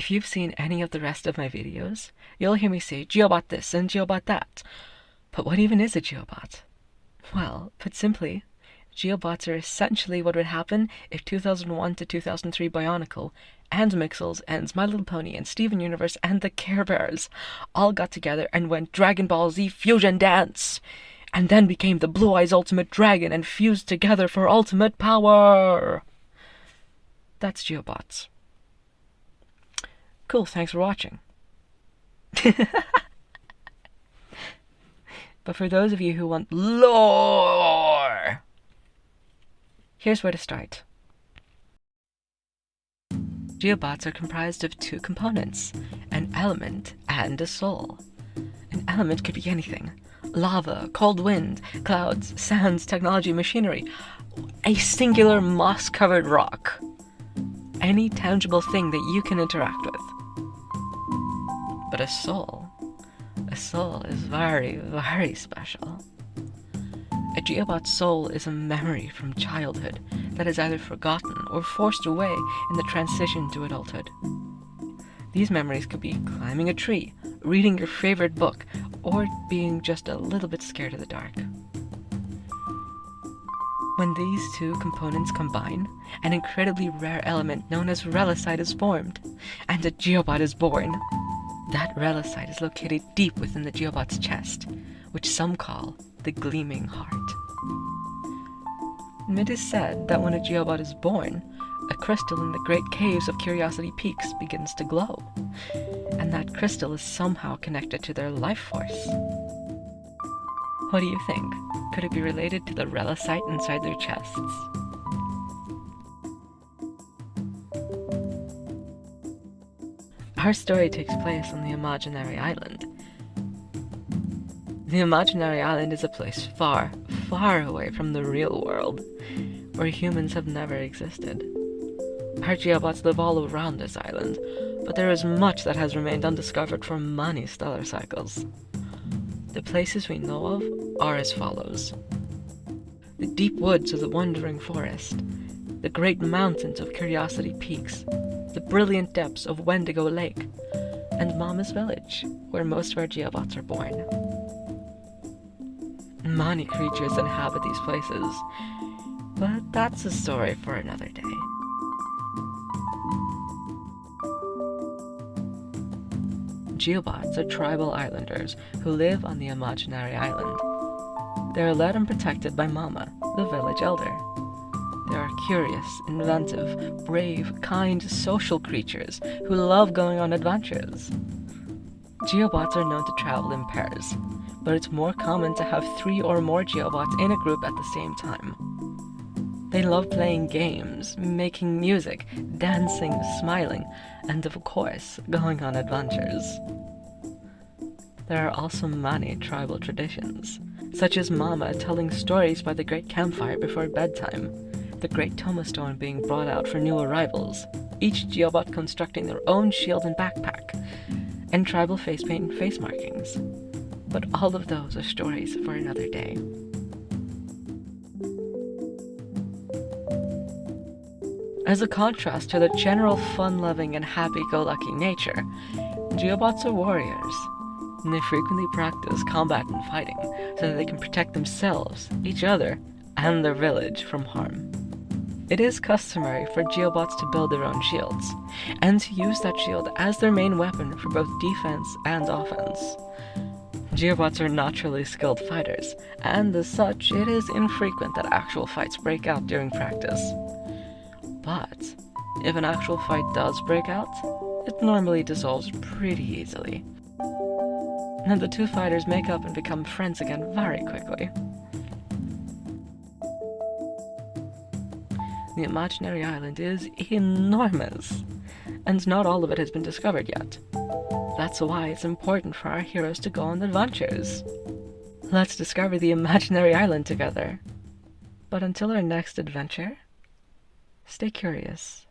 If you've seen any of the rest of my videos, you'll hear me say Geobot this and Geobot that. But what even is a Geobot? Well, put simply, Geobots are essentially what would happen if 2001 to 2003 Bionicle and Mixels and My Little Pony and Steven Universe and the Care Bears all got together and went Dragon Ball Z Fusion Dance, and then became the Blue Eyes Ultimate Dragon and fused together for ultimate power. That's Geobots. Cool, thanks for watching. But for those of you who want lore, here's where to start. Geobots are comprised of two components, an element and a soul. An element could be anything: lava, cold wind, clouds, sands, technology, machinery, a singular moss-covered rock. Any tangible thing that you can interact with. But a soul is very, very special. A Geobot's soul is a memory from childhood that is either forgotten or forced away in the transition to adulthood. These memories could be climbing a tree, reading your favorite book, or being just a little bit scared of the dark. When these two components combine, an incredibly rare element known as Relicite is formed, and a Geobot is born. That Relicite is located deep within the Geobot's chest, which some call the Gleaming Heart. It is said that when a Geobot is born, a crystal in the great caves of Curiosity Peaks begins to glow, and that crystal is somehow connected to their life force. What do you think? Could it be related to the Relicite inside their chests? Our story takes place on the Imaginary Island. The Imaginary Island is a place far, far away from the real world, where humans have never existed. Our Geobots live all around this island, but there is much that has remained undiscovered for many stellar cycles. The places we know of are as follows: the deep woods of the Wandering Forest, the great mountains of Curiosity Peaks, the brilliant depths of Wendigo Lake, and Mama's Village, where most of our Geobots are born. Many creatures inhabit these places, but that's a story for another day. Geobots are tribal islanders who live on the Imaginary Island. They are led and protected by Mama, the village elder. They are curious, inventive, brave, kind, social creatures who love going on adventures. Geobots are known to travel in pairs, but it's more common to have 3 or more Geobots in a group at the same time. They love playing games, making music, dancing, smiling, and of course, going on adventures. There are also many tribal traditions, such as Mama telling stories by the great campfire before bedtime, the great Tomastone being brought out for new arrivals, each Geobot constructing their own shield and backpack, and tribal face paint and face markings. But all of those are stories for another day. As a contrast to the general fun-loving and happy-go-lucky nature, Geobots are warriors, and they frequently practice combat and fighting so that they can protect themselves, each other, and their village from harm. It is customary for Geobots to build their own shields, and to use that shield as their main weapon for both defense and offense. Geobots are naturally skilled fighters, and as such, it is infrequent that actual fights break out during practice. But if an actual fight does break out, it normally dissolves pretty easily. And the two fighters make up and become friends again very quickly. The Imaginary Island is enormous, and not all of it has been discovered yet. That's why it's important for our heroes to go on adventures. Let's discover the Imaginary Island together. But until our next adventure, stay curious.